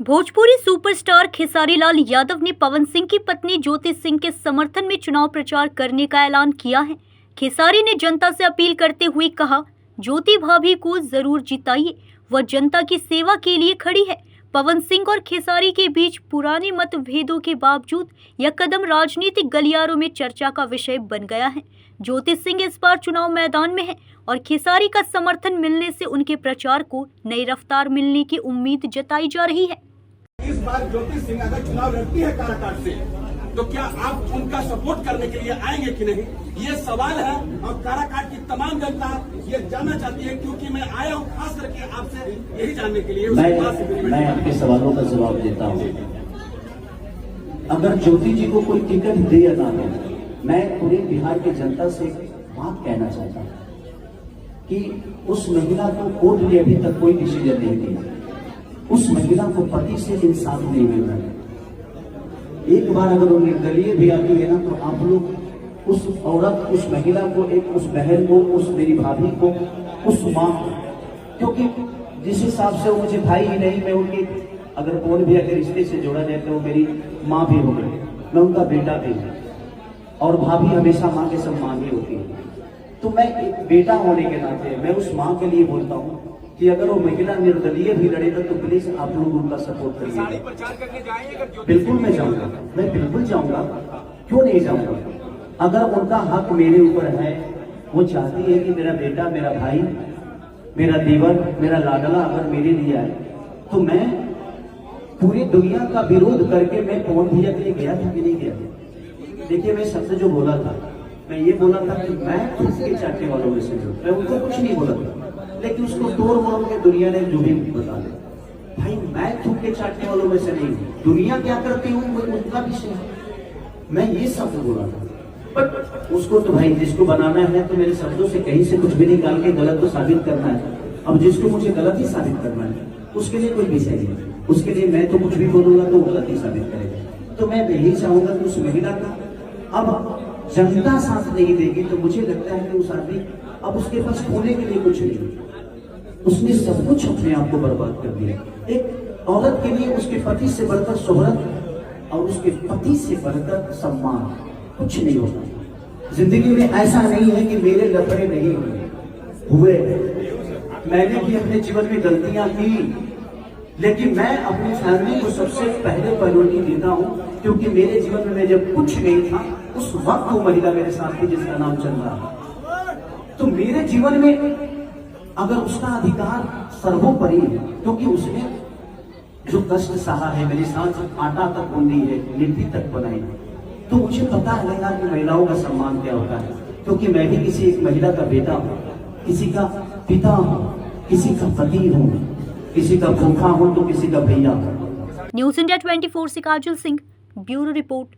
Bhojpuri superstar Khesari Lal Yadav ने पवन सिंह की पत्नी ज्योति सिंह के समर्थन में चुनाव प्रचार करने का ऐलान किया है। खेसारी ने जनता से अपील करते हुए कहा, ज्योति भाभी को जरूर जिताइए, वह जनता की सेवा के लिए खड़ी है। पवन सिंह और खेसारी के बीच पुराने मतभेदों के बावजूद यह कदम राजनीतिक गलियारों में चर्चा का विषय बन गया है। ज्योति सिंह इस बार चुनाव मैदान में है और खेसारी का समर्थन मिलने से उनके प्रचार को नई रफ्तार मिलने की उम्मीद जताई जा रही है। इस बार ज्योति सिंह अगर चुनाव लड़ती है काराकाट से, तो क्या आप उनका सपोर्ट करने के लिए आएंगे कि नहीं, ये सवाल है। और काराकाट की तमाम जनता ये जानना चाहती है, क्योंकि मैं आया हूँ खास करके आपसे यही जानने के लिए। मैं आपके सवालों का जवाब देता हूँ। अगर ज्योति जी को कोई टिकट दे या ना दे, मैं पूरे बिहार की जनता से बात कहना चाहता हूँ कि उस महिला को कोर्ट ने अभी तक कोई डिसीजन नहीं दिया। उस महिला को पति से इंसाफ नहीं मिल रहा है। एक बार अगर वो निर्दलीय भी आती है ना, तो आप लोग उस औरत, उस महिला को, उस बहन को, उस मेरी भाभी को, उस माँ को, क्योंकि जिस हिसाब से वो मुझे भाई ही नहीं, मैं उनकी अगर कौन भी अगर रिश्ते से जोड़ा जाए तो वो मेरी माँ भी हो गई, मैं उनका बेटा भी हूँ। और भाभी हमेशा माँ के सम्मान ही होती है। तो मैं एक बेटा होने के नाते मैं उस माँ के लिए बोलता हूँ कि अगर वो महिला निर्दलीय भी लड़ेगा तो प्लीज आप लोग उनका सपोर्ट करिए। बिल्कुल मैं जाऊंगा, मैं बिल्कुल जाऊंगा, क्यों नहीं जाऊंगा। अगर उनका हक मेरे ऊपर है, वो चाहती है कि मेरा बेटा, मेरा भाई, मेरा देवर, मेरा लाडला अगर मेरे लिए आए, तो मैं पूरी दुनिया का विरोध करके मैं पवन भैया के लिए गया था कि नहीं गया। देखिए, मैं सबसे जो बोला था, मैं ये बोला था कि मैं उसके चाटने वालों में से हूं, मैं उनको कुछ नहीं बोला था, लेकिन उसको तोड़ मोड़ के दुनिया ने जो भी बता दे। भाई, मैं थूक के चाटने वालों में से नहीं हूं, दुनिया क्या करती हूँ वो उनका विषय है। मैं ये शब्द बोला था, बट उसको तो भाई जिसको बनाना है तो मेरे शब्दों से कहीं से कुछ भी निकाल के गलत तो साबित करना है। अब जिसको मुझे गलत ही साबित करना है उसके लिए कोई विषय नहीं, उसके लिए मैं तो कुछ भी बोलूंगा तो वो गलत ही साबित करेगा। तो मैं यही चाहूंगा कि उस महिला का अब जनता साथ नहीं देगी, तो मुझे लगता है कि उस आदमी अब उसके पास खोने के लिए कुछ नहीं, उसने सब कुछ अपने आप को बर्बाद कर दिया। एक औरत के लिए उसके पति से बढ़कर शोहरत और उसके पति से बढ़कर सम्मान कुछ नहीं होता। जिंदगी में ऐसा नहीं है कि मेरे लफड़े नहीं हुए, मैंने भी अपने जीवन में गलतियां की, लेकिन मैं अपनी फैमिली को सबसे पहले प्रायोरिटी देता हूं, क्योंकि मेरे जीवन में जब कुछ नहीं था उस वक्त वो महिला मेरे साथ थी जिसका नाम चंद्रा। तो मेरे जीवन में अगर उसका अधिकार सर्वोपरि है, क्योंकि उसने जो कष्ट सहा है, मेरे साथ आटा तक गूंदी है, लिट्टी तक बनाई, तो मुझे पता है ना कि महिलाओं का सम्मान क्या होता है। क्योंकि मैं भी किसी एक महिला का बेटा हूं, किसी का पिता हूं, किसी का पति हूं, किसी का फूफा हूं तो किसी का भैया हूं। न्यूज़ इंडिया 24 से काजल सिंह, ब्यूरो रिपोर्ट।